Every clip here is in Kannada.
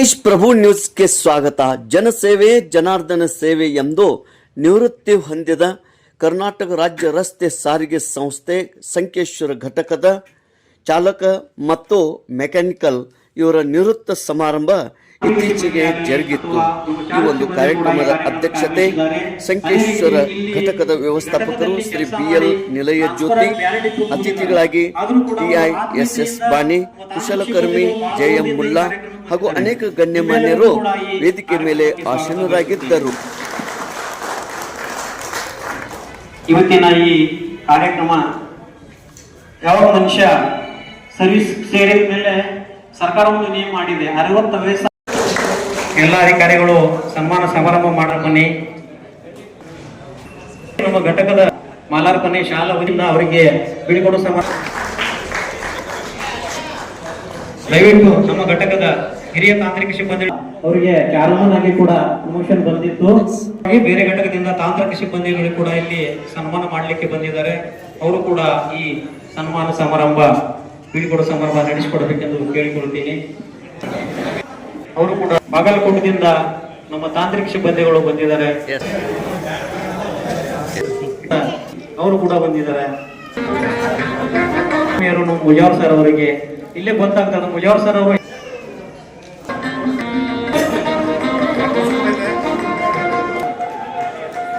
ತೇಜ್ ಪ್ರಭು ನ್ಯೂಸ್ಗೆ ಸ್ವಾಗತ. ಜನಸೇವೆ ಜನಾರ್ದನ ಸೇವೆ ಎಂದು ನಿವೃತ್ತಿ ಹೊಂದಿದ ಕರ್ನಾಟಕ ರಾಜ್ಯ ರಸ್ತೆ ಸಾರಿಗೆ ಸಂಸ್ಥೆ ಸಂಕೇಶ್ವರ ಘಟಕದ ಚಾಲಕ ಮತ್ತು ಮೆಕ್ಯಾನಿಕಲ್ ಇವರ ನಿವೃತ್ತ ಸಮಾರಂಭ ಇತ್ತೀಚೆಗೆ ಜರುಗಿತ್ತು. ಈ ಒಂದು ಕಾರ್ಯಕ್ರಮದ ಅಧ್ಯಕ್ಷತೆ ಸಂಕೇಶ್ವರ ಘಟಕದ ವ್ಯವಸ್ಥಾಪಕರು ಶ್ರೀ BL ನಿಲಯ ಜ್ಯೋತಿ, ಅತಿಥಿಗಳಾಗಿ TISS ಬಾಣಿ, ಕುಶಲಕರ್ಮಿ JM ಮುಲ್ಲಾ ಹಾಗೂ ಅನೇಕ ಗಣ್ಯಮಾನ್ಯರು ವೇದಿಕೆ ಮೇಲೆ ಆಸೀನರಾಗಿದ್ದರು. ಇವತ್ತಿನ ಈ ಕಾರ್ಯಕ್ರಮ ಯಾವ ಮನುಷ್ಯ ಸರ್ವಿಸ್ ಸೇರಿದ ಮೇಲೆ ಸರ್ಕಾರ ಒಂದು ನಿಯಮ ಮಾಡಿದೆ, 60 ವಯಸ್ಸು ಎಲ್ಲ ಅಧಿಕಾರಿಗಳು ಸನ್ಮಾನ ಸಮಾರಂಭ ಮಾಡಲು ಬನ್ನಿ. ನಮ್ಮ ಘಟಕದ ಮಾಲಾರ್ಪಣೆ ಶಾಲಾ ವತಿಯಿಂದ ಅವರಿಗೆ ಬೀಳ್ಕೊಡೋ ಸಮಾರಂಭ. ದಯವಿಟ್ಟು ನಮ್ಮ ಘಟಕದ ಹಿರಿಯ ತಾಂತ್ರಿಕ ಸಿಬ್ಬಂದಿ ಅವರಿಗೆ ಚಾಲನ್ ಆಗಿ ಕೂಡ ಪ್ರಮೋಷನ್ ಬಂದಿತ್ತು. ಬೇರೆ ಘಟಕದಿಂದ ತಾಂತ್ರಿಕ ಸಿಬ್ಬಂದಿಗಳು ಕೂಡ ಇಲ್ಲಿ ಸನ್ಮಾನ ಮಾಡಲಿಕ್ಕೆ ಬಂದಿದ್ದಾರೆ. ಅವರು ಕೂಡ ಈ ಸನ್ಮಾನ ಸಮಾರಂಭ ಬೀಳ್ಕೊಡೋ ಸಮಾರಂಭ ನಡೆಸಿಕೊಡಬೇಕೆಂದು ಕೇಳಿಕೊಳ್ತೀನಿ. ಅವರು ಕೂಡ ಬಾಗಲಕೋಟದಿಂದ ನಮ್ಮ ತಾಂತ್ರಿಕ ಸಿಬ್ಬಂದಿಗಳು ಬಂದಿದ್ದಾರೆ, ಅವರು ಕೂಡ ಬಂದಿದ್ದಾರೆ. ಮುಜಾವರ್ ಸರ್ ಅವರಿಗೆ ಇಲ್ಲೇ ಗೊತ್ತಾಗ್ತದೆ. ಮುಜಾವರ್ ಸರ್ ಅವರು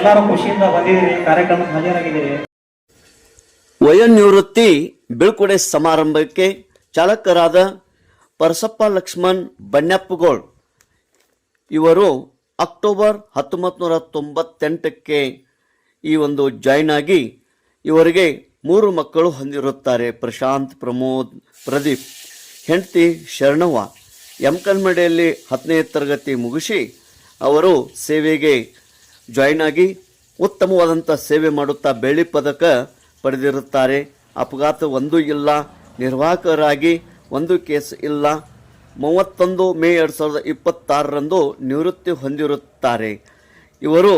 ಎಲ್ಲರೂ ಖುಷಿಯಿಂದ ಬಂದಿದ್ದೀರಿ, ಕಾರ್ಯಕ್ರಮಕ್ಕೆ ಹಾಜರಾಗಿದ್ದೀರಿ. ವಯೋನಿವೃತ್ತಿ ಬೀಳ್ಕೊಡೆ ಸಮಾರಂಭಕ್ಕೆ ಚಾಲಕರಾದ ಪರಸಪ್ಪ ಲಕ್ಷ್ಮಣ್ ಬಣ್ಯಪ್ಪಗೋಳ್ ಇವರು ಅಕ್ಟೋಬರ್ 1998ಕ್ಕೆ ಈ ಒಂದು ಜಾಯಿನ್ ಆಗಿ ಇವರಿಗೆ 3 ಮಕ್ಕಳು ಹೊಂದಿರುತ್ತಾರೆ. ಪ್ರಶಾಂತ್, ಪ್ರಮೋದ್, ಪ್ರದೀಪ್. ಹೆಂಡತಿ ಶರಣವ್ವ. ಎಮ್ಕಲ್ಮಡೆಯಲ್ಲಿ 10ನೇ ತರಗತಿ ಮುಗಿಸಿ ಅವರು ಸೇವೆಗೆ ಜಾಯಿನ್ ಆಗಿ ಉತ್ತಮವಾದಂಥ ಸೇವೆ ಮಾಡುತ್ತಾ ಬೆಳ್ಳಿ ಪದಕ ಪಡೆದಿರುತ್ತಾರೆ. ಅಪಘಾತ ಒಂದೂ ಇಲ್ಲ, ನಿರ್ವಾಹಕರಾಗಿ ಒಂದು ಕೇಸ್ ಇಲ್ಲ. 31 ಮೇ 2026ರಂದು ನಿವೃತ್ತಿ ಹೊಂದಿರುತ್ತಾರೆ. ಇವರು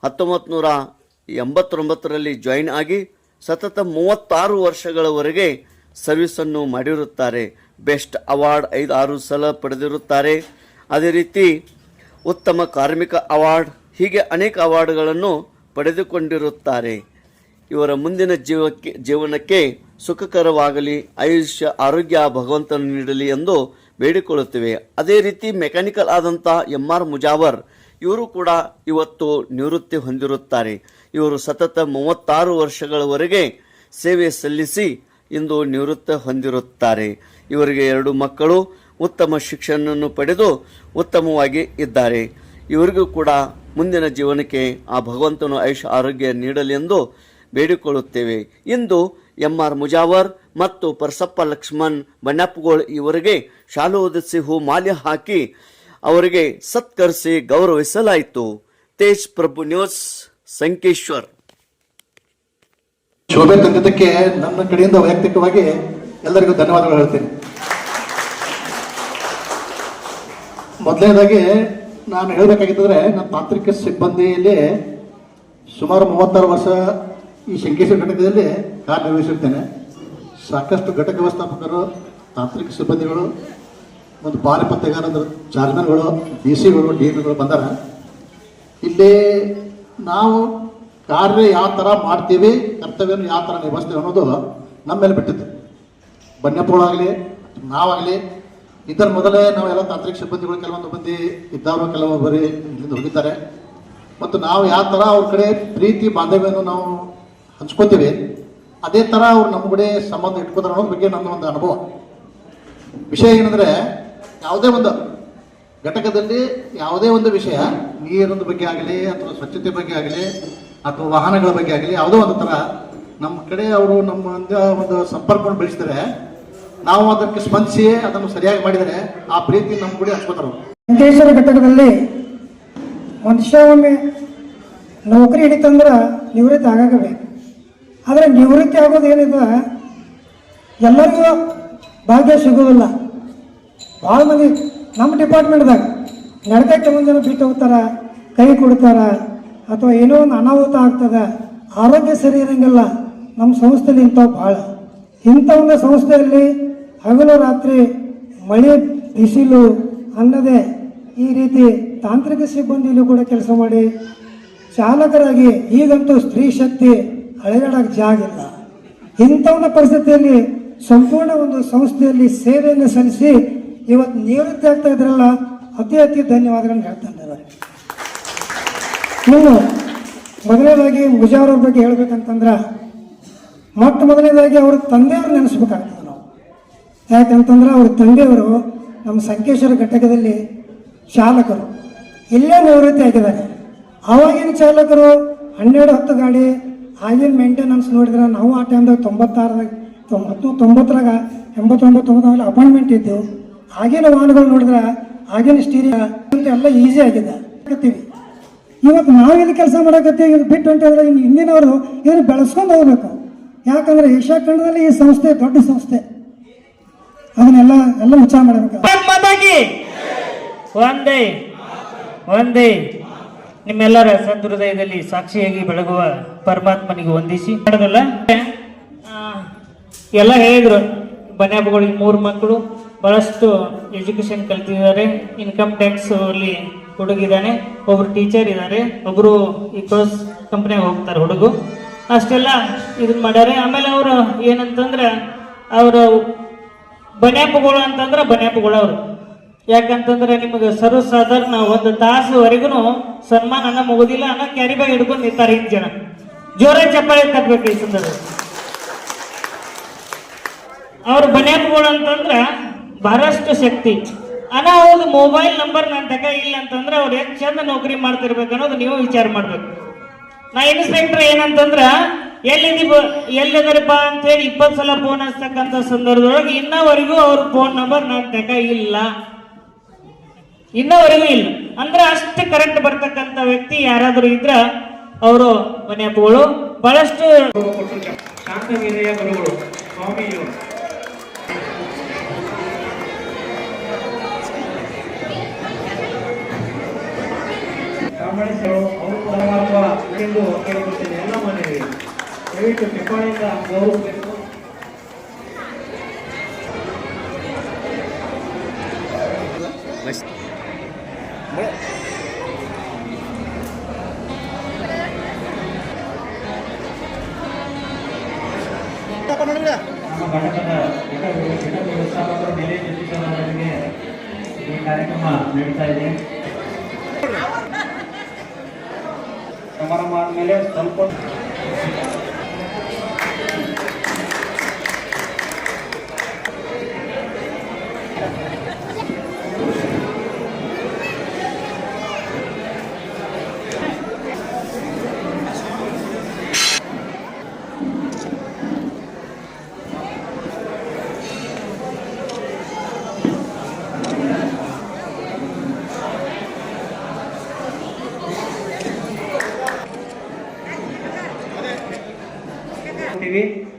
1989ರಲ್ಲಿ ಜಾಯಿನ್ ಆಗಿ ಸತತ 36 ವರ್ಷಗಳವರೆಗೆ ಸರ್ವಿಸನ್ನು ಮಾಡಿರುತ್ತಾರೆ. ಬೆಸ್ಟ್ ಅವಾರ್ಡ್ 5-6 ಸಲ ಪಡೆದಿರುತ್ತಾರೆ. ಅದೇ ರೀತಿ ಉತ್ತಮ ಕಾರ್ಮಿಕ ಅವಾರ್ಡ್, ಹೀಗೆ ಅನೇಕ ಅವಾರ್ಡ್ಗಳನ್ನು ಪಡೆದುಕೊಂಡಿರುತ್ತಾರೆ. ಇವರ ಮುಂದಿನ ಜೀವನಕ್ಕೆ ಸುಖಕರವಾಗಲಿ, ಆಯುಷ್ಯ ಆರೋಗ್ಯ ಭಗವಂತನು ನೀಡಲಿ ಎಂದು ಬೇಡಿಕೊಳ್ಳುತ್ತೇವೆ. ಅದೇ ರೀತಿ ಮೆಕ್ಯಾನಿಕಲ್ ಆದಂಥ MR ಮುಜಾವರ್ ಇವರು ಕೂಡ ಇವತ್ತು ನಿವೃತ್ತಿ ಹೊಂದಿರುತ್ತಾರೆ. ಇವರು ಸತತ 36 ವರ್ಷಗಳವರೆಗೆ ಸೇವೆ ಸಲ್ಲಿಸಿ ಇಂದು ನಿವೃತ್ತಿ ಹೊಂದಿರುತ್ತಾರೆ. ಇವರಿಗೆ 2 ಮಕ್ಕಳು ಉತ್ತಮ ಶಿಕ್ಷಣವನ್ನು ಪಡೆದು ಉತ್ತಮವಾಗಿ ಇದ್ದಾರೆ. ಇವರಿಗೂ ಕೂಡ ಮುಂದಿನ ಜೀವನಕ್ಕೆ ಆ ಭಗವಂತನು ಆಯುಷ್ಯ ಆರೋಗ್ಯ ನೀಡಲಿ ಎಂದು ಬೇಡಿಕೊಳ್ಳುತ್ತೇವೆ. ಇಂದು MR ಮುಜಾವರ್ ಮತ್ತು ಪರಸಪ್ಪ ಲಕ್ಷ್ಮಣ್ ಬಣ್ಣಪ್ಪಗೋಳ್ ಇವರಿಗೆ ಶಾಲು ಹೊದಿಸಿ ಹೂ ಮಾಲೆ ಹಾಕಿ ಅವರಿಗೆ ಸತ್ಕರಿಸಿ ಗೌರವಿಸಲಾಯಿತು. ತೇಜ್ ಪ್ರಭು ನ್ಯೂಸ್, ಸಂಕೇಶ್ವರ್. ಶೋಭೆ ತಂದಿದ್ದಕ್ಕೆ ನನ್ನ ಕಡೆಯಿಂದ ವೈಯಕ್ತಿಕವಾಗಿ ಎಲ್ಲರಿಗೂ ಧನ್ಯವಾದಗಳು ಹೇಳ್ತೀನಿ. ಮೊದಲನೇದಾಗಿ ನಾನು ಹೇಳಬೇಕಾಗಿದ್ದರೆ, ನನ್ನ ತಾಂತ್ರಿಕ ಸಿಬ್ಬಂದಿಯಲ್ಲಿ ಸುಮಾರು 36 ವರ್ಷ ಈ ಶಂಕೇಶ್ವರ ಘಟಕದಲ್ಲಿ ಕಾರ್ಯನಿರ್ವಹಿಸಿರ್ತೇನೆ. ಸಾಕಷ್ಟು ಘಟಕ ವ್ಯವಸ್ಥಾಪಕರು, ತಾಂತ್ರಿಕ ಸಿಬ್ಬಂದಿಗಳು, ಒಂದು ಪಾರಿಪತ್ಯಗಾರರು, ಚಾರ್ಮನ್ಗಳು, DCಗಳು, DMಗಳು ಬಂದಾರ. ಇಲ್ಲಿ ನಾವು ಕಾರ್ಯ ಯಾವ ಥರ ಮಾಡ್ತೀವಿ, ಕರ್ತವ್ಯವನ್ನು ಯಾವ ಥರ ನಿರ್ವಹಿಸ್ತೀವಿ ಅನ್ನೋದು ನಮ್ಮ ಮೇಲೆ ಬಿಟ್ಟಿತ್ತು. ಬನ್ಯಪ್ಪಗಳಾಗಲಿ ನಾವಾಗಲಿ ಇದರ ಮೊದಲೇ ನಾವೆಲ್ಲ ತಾಂತ್ರಿಕ ಸಿಬ್ಬಂದಿಗಳು ಕೆಲವೊಂದು ಮಂದಿ ಇದ್ದವರು, ಕೆಲವೊಬ್ಬರು ಇಲ್ಲಿಂದ ಹೋಗಿದ್ದಾರೆ. ಮತ್ತು ನಾವು ಯಾವ ಥರ ಅವ್ರ ಕಡೆ ಪ್ರೀತಿ ಬಾಂಧವ್ಯವನ್ನು ನಾವು ಹಂಚ್ಕೋತೀವಿ, ಅದೇ ಥರ ಅವ್ರು ನಮ್ಮ ಕಡೆ ಸಂಬಂಧ ಇಟ್ಕೋತಾರೆ ಅನ್ನೋದ್ರ ಬಗ್ಗೆ ನನ್ನ ಒಂದು ಅನುಭವ. ವಿಷಯ ಏನಂದರೆ, ಯಾವುದೇ ಒಂದು ಘಟಕದಲ್ಲಿ ಯಾವುದೇ ಒಂದು ವಿಷಯ, ನೀರಿನ ಬಗ್ಗೆ ಆಗಲಿ ಅಥವಾ ಸ್ವಚ್ಛತೆ ಬಗ್ಗೆ ಆಗಲಿ ಅಥವಾ ವಾಹನಗಳ ಬಗ್ಗೆ ಆಗಲಿ, ಯಾವುದೋ ಒಂದು ಥರ ನಮ್ಮ ಕಡೆ ಅವರು ನಮ್ಮ ಒಂದು ಸಂಪರ್ಕವನ್ನು ಬೆಳೆಸಿದರೆ, ನಾವು ಅದಕ್ಕೆ ಸ್ಪಂದಿಸಿ ಅದನ್ನು ಸರಿಯಾಗಿ ಮಾಡಿದರೆ ಆ ಪ್ರೀತಿ ನಮ್ಮ ಕಡೆ ಹಂಚ್ಕೋತಾರೆ. ಸಂಕೇಶ್ವರ ಘಟಕದಲ್ಲಿ ಮನುಷ್ಯ ಒಮ್ಮೆ ನೌಕರಿ ಹಿಡಿತಂದ್ರೆ ನಿವೃತ್ತಿ ಆಗಾಗಬೇಕು. ಆದರೆ ನಿವೃತ್ತಿ ಆಗೋದು ಏನಿದೆ, ಎಲ್ಲರಿಗೂ ಭಾಗ್ಯ ಸಿಗೋದಿಲ್ಲ. ಭಾಳ ಮಂದಿ ನಮ್ಮ ಡಿಪಾರ್ಟ್ಮೆಂಟ್ದಾಗ ನಡ್ಕ ಕೆಲವೊಂದು ಜನ ಬಿಟ್ಟು ಹೋಗ್ತಾರೆ, ಕೈ ಕೊಡ್ತಾರೆ, ಅಥವಾ ಏನೋ ಒಂದು ಅನಾಹುತ ಆಗ್ತದೆ, ಆರೋಗ್ಯ ಸರಿ ಇರೋಂಗಿಲ್ಲ. ನಮ್ಮ ಸಂಸ್ಥೆಯಲ್ಲಿ ಇಂಥವು ಭಾಳ. ಇಂಥ ಒಂದು ಸಂಸ್ಥೆಯಲ್ಲಿ ಹಗಲು ರಾತ್ರಿ ಮಳೆ ಬಿಸಿಲು ಅನ್ನದೇ ಈ ರೀತಿ ತಾಂತ್ರಿಕ ಸಿಬ್ಬಂದಿಯಲ್ಲೂ ಕೂಡ ಕೆಲಸ ಮಾಡಿ ಚಾಲಕರಾಗಿ ಈಗಂತೂ ಸ್ತ್ರೀ ಶಕ್ತಿ ಅಳೆದಾಡಕ್ಕೆ ಜಾಗ ಇಲ್ಲ. ಇಂಥ ಒಂದು ಪರಿಸ್ಥಿತಿಯಲ್ಲಿ ಸಂಪೂರ್ಣ ಒಂದು ಸಂಸ್ಥೆಯಲ್ಲಿ ಸೇವೆಯನ್ನು ಸಲ್ಲಿಸಿ ಇವತ್ತು ನಿವೃತ್ತಿ ಆಗ್ತಾ ಇದ್ರಲ್ಲ, ಅತಿ ಅತಿ ಧನ್ಯವಾದಗಳನ್ನು ಹೇಳ್ತಾ ಇದ್ದಾರೆ. ಇನ್ನು ಮೊದಲನೇದಾಗಿ ಮುಜಾವರ್ ಅವ್ರ ಬಗ್ಗೆ ಹೇಳ್ಬೇಕಂತಂದ್ರೆ ಮೊಟ್ಟ ಮೊದಲನೇದಾಗಿ ಅವ್ರ ತಂದೆಯವರು ನೆನೆಸ್ಬೇಕಾಗ್ತದೆ ನಾವು. ಯಾಕಂತಂದ್ರೆ ಅವ್ರ ತಂದೆಯವರು ನಮ್ಮ ಸಂಕೇಶ್ವರ ಘಟಕದಲ್ಲಿ ಚಾಲಕರು, ಇಲ್ಲೇ ನಿವೃತ್ತಿ ಆಗಿದ್ದಾರೆ. ಆವಾಗಿನ ಚಾಲಕರು 12-10 ಗಾಡಿ, ಆಗಿನ ಮೇಂಟೆನೆನ್ಸ್ ನೋಡಿದ್ರೆ ನಾವು ಆ ಟೈಮ್ದಾಗ 96 90 89 ಅಪಾಯಿಂಟ್ಮೆಂಟ್ ಇದ್ದೆವು. ಆಗಿನ ವಾಹನಗಳು ನೋಡಿದ್ರೆ ಆಗಿನ ಸ್ಟೀರಿಂಗ್ ಅಂತ ಎಲ್ಲ ಈಸಿ ಆಗಿದೆ. ಇವತ್ತು ನಾವಿಲ್ಲಿ ಕೆಲಸ ಮಾಡಕತ್ತೀವಿ, ಇದು ಬಿಟ್ಟು ಹೊಂಟಿದ್ರೆ ಇನ್ನು ಹಿಂದಿನವರು ಇದನ್ನು ಬೆಳೆಸ್ಕೊಂಡು ಹೋಗ್ಬೇಕು. ಯಾಕಂದ್ರೆ ಏಷ್ಯಾ ಖಂಡದಲ್ಲಿ ಈ ಸಂಸ್ಥೆ ದೊಡ್ಡ ಸಂಸ್ಥೆ, ಅದನ್ನೆಲ್ಲ ವಿಚಾರ ಮಾಡಬೇಕು. ಒಂದೇ ಒಂದೇ ನಿಮ್ಮೆಲ್ಲರ ಸದೃದಯದಲ್ಲಿ ಸಾಕ್ಷಿಯಾಗಿ ಬೆಳಗುವ ಪರಮಾತ್ಮನಿಗೆ ವಂದಿಸಿ ಮಾಡೋದಲ್ಲ. ಎಲ್ಲ ಹೇಳಿದ್ರು, ಬನ್ಯಾಪಗಳಿಗೆ 3 ಮಕ್ಕಳು, ಬಹಳಷ್ಟು ಎಜುಕೇಶನ್ ಕಲ್ತಿದ್ದಾರೆ. ಇನ್ಕಮ್ ಟ್ಯಾಕ್ಸ್ ಅಲ್ಲಿ ಹುಡುಗಿದ್ದಾನೆ, ಒಬ್ರು ಟೀಚರ್ ಇದ್ದಾರೆ, ಒಬ್ರು ಈ ಕೋರ್ಸ್ ಕಂಪ್ನಿಯಾಗ ಹೋಗ್ತಾರೆ ಹುಡುಗು. ಅಷ್ಟೆಲ್ಲ ಇದನ್ನ ಮಾಡ್ಯಾರೆ. ಆಮೇಲೆ ಅವರು ಏನಂತಂದ್ರೆ ಅವರು ಬನ್ಯಾಪಗಳು ಅಂತಂದ್ರೆ ಬನ್ಯಾಪಗಳು ಅವರು. ಯಾಕಂತಂದ್ರೆ ನಿಮಗೆ ಸರ್ವಸಾಧಾರಣ 1 ತಾಸುವರೆಗೂ ಸನ್ಮಾನ ಅನ್ನ ಮುಗುದಿಲ್ಲ ಅನ್ನೋ ಕ್ಯಾರಿ ಬ್ಯಾಗ್ ಹಿಡ್ಕೊಂಡು ನಿಂತಾರೆ 5 ಜನ. ಜೋರಾಗಿ ಚಪ್ಪಾಳೆ ತಪ್ಪಬೇಕು ಈ ಸಂದರ್ಭ. ಅವ್ರ ಬನ್ಯಾಪಗಳು ಅಂತಂದ್ರ ಬಹಳಷ್ಟು ಶಕ್ತಿ. ಅವ್ರದ್ದು ಮೊಬೈಲ್ ನಂಬರ್ ನನ್ನ ತಕ ಇಲ್ಲ ಅಂತಂದ್ರೆ ಅವ್ರು ಎಷ್ಟು ಚಂದ ನೌಕರಿ ಮಾಡ್ತಿರ್ಬೇಕು ಅನ್ನೋದು ನೀವು ವಿಚಾರ ಮಾಡ್ಬೇಕು. ನಾ ಇನ್ಸ್ಪೆಕ್ಟರ್ ಏನಂತಂದ್ರ ಎಲ್ಲಿದಾರಪ್ಪ ಅಂತ ಹೇಳಿ 20 ಸಲ ಫೋನ್ ಹಚ್ತಕ್ಕಂಥ ಸಂದರ್ಭದೊಳಗೆ ಇನ್ನವರೆಗೂ ಅವ್ರ ಫೋನ್ ನಂಬರ್ ನನ್ನ ತಕ ಇಲ್ಲ, ಇನ್ನವರೆಗೂ ಇಲ್ಲ. ಅಂದ್ರೆ ಅಷ್ಟು ಕರೆಕ್ಟ್ ಬರ್ತಕ್ಕಂಥ ವ್ಯಕ್ತಿ ಯಾರಾದ್ರೂ ಇದ್ರ ಅವರು ಮನೆಯಪ್ಪಗಳು. ಬಹಳಷ್ಟು ಶಾಂತವೀರ್ಯ ಗುರುಗಳು ಸ್ವಾಮಿಯವರು ಅವರು ಪರಮಾತ್ಮ ಎಂದು ಕೇಳಿಕೊಳ್ತೇನೆ. ಎಲ್ಲ ಮನೆಗೆ ದಯವಿಟ್ಟು ಚಪ್ಪಾಳೆಯಿಂದ ಗೌರವಿಸಬೇಕು. ನಮ್ಮ ಘಟಕದ ಘಟಕ ವ್ಯವಸ್ಥಾಪಕರು ನೆಲೆ ಅವರಿಗೆ ಈ ಕಾರ್ಯಕ್ರಮ ನಡೀತಾ ಇದೆ. ಸಮಾರಂಭ ಆದ್ಮೇಲೆ ಸ್ವಲ್ಪ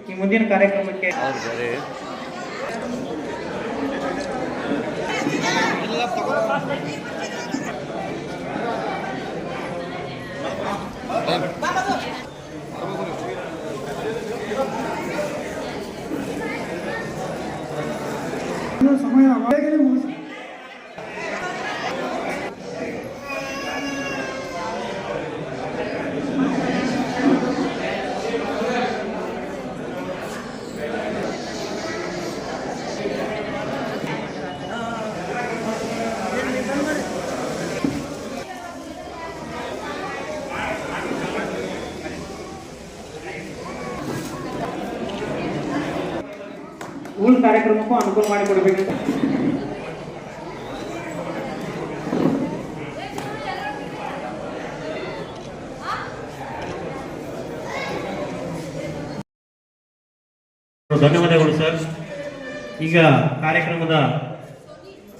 ಈ ಮುಂದಿನ ಕಾರ್ಯಕ್ರಮಕ್ಕೆ ಸಮಯ ಅವಾಗಲೇ ಮುಗಿಸಿ ಉಳಿದ ಕಾರ್ಯಕ್ರಮಕ್ಕೂ ಅನುಕೂಲ ಮಾಡಿಕೊಡ್ಬೇಕಂತ ಧನ್ಯವಾದಗಳು ಸರ್. ಈಗ ಕಾರ್ಯಕ್ರಮದ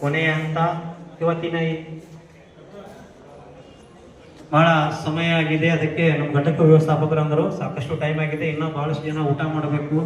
ಕೊನೆಯ ಹಂತ. ಇವತ್ತಿನ ಬಹಳ ಸಮಯ ಆಗಿದೆ, ಅದಕ್ಕೆ ನಮ್ಮ ಘಟಕ ವ್ಯವಸ್ಥಾಪಕರು ಅಂದರು ಸಾಕಷ್ಟು ಟೈಮ್ ಆಗಿದೆ, ಇನ್ನೂ ಬಹಳಷ್ಟು ಜನ ಊಟ ಮಾಡಬೇಕು.